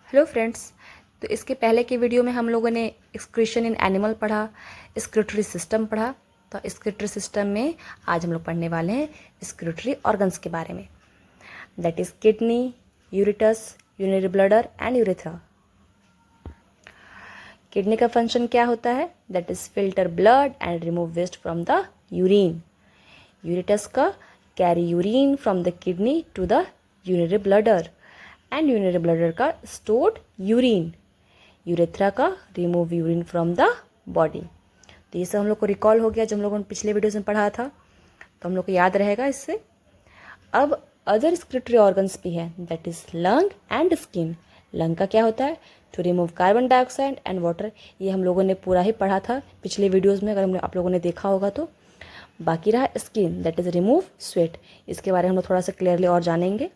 Hello friends. तो इसके पहले की वीडियो में हम लोगों ने एक्सक्रीशन इन एनिमल पढ़ा, एक्सक्रीटरी सिस्टम पढ़ा। तो एक्सक्रीटरी सिस्टम में आज हम लोग पढ़ने वाले हैं एक्सक्रीटरी ऑर्गन्स के बारे में, that is kidney, ureters, urinary bladder and urethra. Kidney का फंक्शन क्या होता है? That is filter blood and remove waste from the urine. Ureters का carry urine from the kidney to the urinary bladder and urinary bladder का stored urine. Urethra का remove urine from the body. तो ये सब हम लोग को recall हो गया जो हम लोगों ने पिछले वीडियोस में पढ़ा था, तो हम लोग को याद रहेगा इससे। अब अदर एक्सक्रीटरी ऑर्गन्स भी हैं, that is lung and skin. Lung का क्या होता है? To remove carbon dioxide and water. ये हम लोगों ने पूरा ही पढ़ा था पिछले वीडियोज़ में, अगर आप लोगों ने देखा होगा तो। बाकी रहा skin, that is remove sweat. इसके बारे में हम लोग थोड़ा सा क्लियरली और जानेंगे।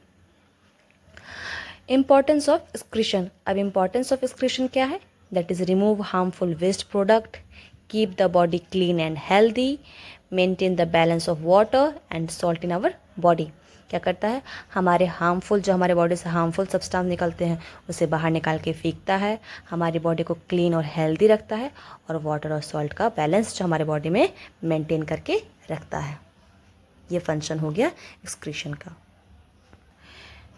Importance of excretion. अब इम्पॉर्टेंस ऑफ एक्सक्रीशन क्या है? That is remove harmful waste product, keep the body clean and healthy, maintain the balance of water and salt in our body. क्या करता है? हमारे हार्मफुल, जो हमारे बॉडी से हार्मफुल सब्सटेंस निकलते हैं उसे बाहर निकाल के फेंकता है, हमारी बॉडी को क्लीन और हेल्दी रखता है, और वाटर और सॉल्ट का बैलेंस जो हमारे बॉडी में मेंटेन करके रखता है। ये फंक्शन हो गया एक्सक्रीशन का।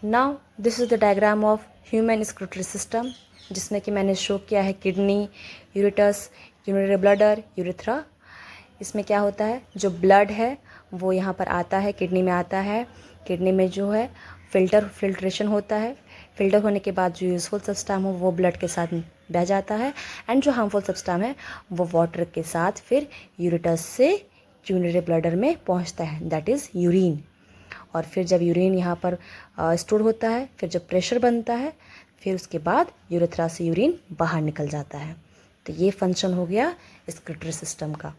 Now this is the diagram of human excretory system, जिसमें कि मैंने शो किया है kidney, ureters, urinary bladder, urethra. इसमें क्या होता है? जो ब्लड है वो यहाँ पर आता है, किडनी में आता है। किडनी में जो है फिल्ट्रेशन होता है। फिल्टर होने के बाद जो यूजफुल सब्सटेंस हो वो ब्लड के साथ बह जाता है, एंड जो हार्मफुल सब्सटेंस है वो वाटर के साथ फिर यूरेटस से यूरिनरी ब्लैडर में पहुँचता है, दैट इज़ यूरिन। और फिर जब यूरिन यहाँ पर स्टोर होता है, फिर जब प्रेशर बनता है, फिर उसके बाद यूरेथ्रा से यूरिन बाहर निकल जाता है। तो ये फंक्शन हो गया एक्सक्रीटरी सिस्टम का,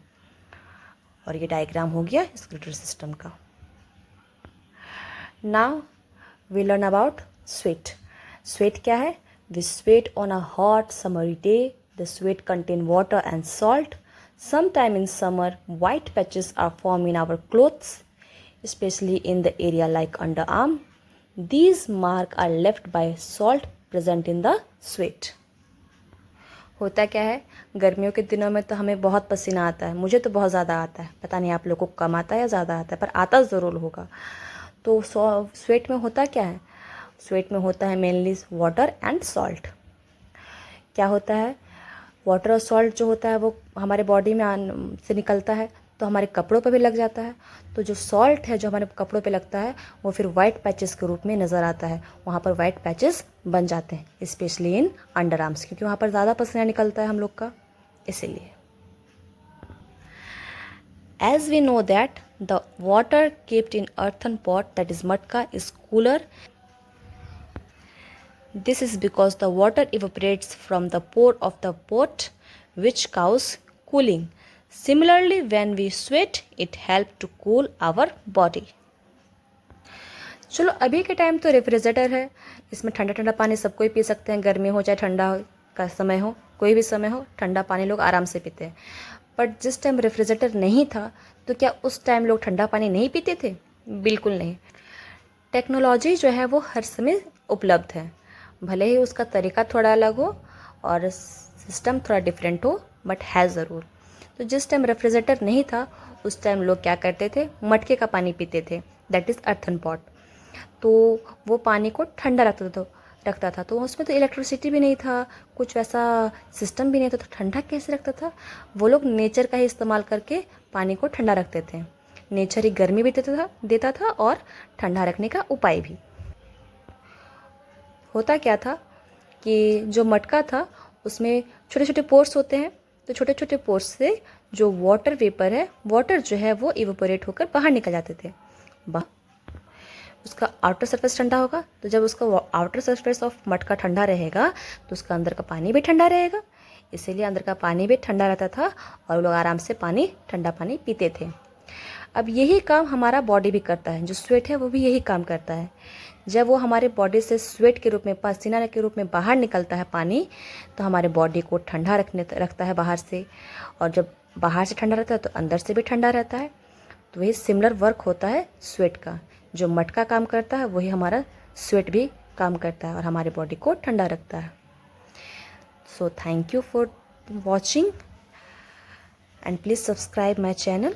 और ये डायग्राम हो गया एक्सक्रीटरी सिस्टम का। Now we learn about sweat. Sweat क्या है? We sweat on a hot summary day. The sweat contain water and salt. Sometime in summer, white patches are formed in our clothes, especially in the area like underarm. These marks are left by salt present in the sweat. होता क्या है? गर्मियों के दिनों में तो हमें बहुत पसीना आता है, मुझे तो बहुत ज़्यादा आता है, पता नहीं आप लोगों को कम आता है या ज़्यादा आता है, पर आता ज़रूर होगा। तो स्वेट में होता क्या है? स्वेट में होता है मेनली वाटर एंड सॉल्ट। क्या होता है? वाटर और सॉल्ट जो होता है वो हमारे बॉडी में से निकलता है, तो हमारे कपड़ों पर भी लग जाता है। तो जो सॉल्ट है जो हमारे कपड़ों पे लगता है वो फिर वाइट पैचेस के रूप में नज़र आता है, वहाँ पर वाइट पैचेस बन जाते हैं, स्पेशली इन अंडर आर्म्स, क्योंकि वहाँ पर ज़्यादा पसीना निकलता है हम लोग का, इसीलिए। As we know that the water kept in earthen pot, that is मटका, is cooler. This is because the water evaporates from the pore of the pot, which causes cooling. Similarly, when we sweat, it helps to cool our body. चलो अभी के time तो refrigerator है, इसमें ठंडा ठंडा पानी सब कोई पी सकते हैं, गर्मी हो चाहे ठंडा का समय हो, कोई भी समय हो, ठंडा पानी लोग आराम से पीते हैं। बट जिस टाइम रेफ्रिजरेटर नहीं था तो क्या उस टाइम लोग ठंडा पानी नहीं पीते थे? बिल्कुल नहीं। टेक्नोलॉजी जो है वो हर समय उपलब्ध है, भले ही उसका तरीका थोड़ा अलग हो और सिस्टम थोड़ा डिफरेंट हो, बट है ज़रूर। तो जिस टाइम रेफ्रिजरेटर नहीं था उस टाइम लोग क्या करते थे? मटके का पानी पीते थे, दैट इज़ अर्थन पॉट। तो वो पानी को ठंडा रखता था, तो उसमें तो इलेक्ट्रिसिटी भी नहीं था, कुछ वैसा सिस्टम भी नहीं था, तो ठंडा कैसे रखता था? वो लोग नेचर का ही इस्तेमाल करके पानी को ठंडा रखते थे। नेचर ही गर्मी भी देता था और ठंडा रखने का उपाय भी। होता क्या था कि जो मटका था उसमें छोटे छोटे पोर्स होते हैं, तो छोटे छोटे पोर्स से जो वाटर वेपर है, वाटर जो है वो इवेपोरेट होकर बाहर निकल जाते थे। उसका आउटर सरफेस ठंडा होगा, तो जब उसका आउटर सरफेस ऑफ मटका ठंडा रहेगा तो उसका अंदर का पानी भी ठंडा रहेगा, इसीलिए अंदर का पानी भी ठंडा रहता था और लोग आराम से ठंडा पानी पीते थे। अब यही काम हमारा बॉडी भी करता है, जो स्वेट है वो भी यही काम करता है। जब वो हमारे बॉडी से स्वेट के रूप में, पसीना के रूप में बाहर निकलता है पानी, तो हमारे बॉडी को ठंडा रखता है बाहर से, और जब बाहर से ठंडा रहता है तो अंदर से भी ठंडा रहता है। तो वही सिमिलर वर्क होता है स्वेट का, जो मटका काम करता है वही हमारा स्वेट भी काम करता है और हमारे बॉडी को ठंडा रखता है. So thank you for watching and please subscribe my channel.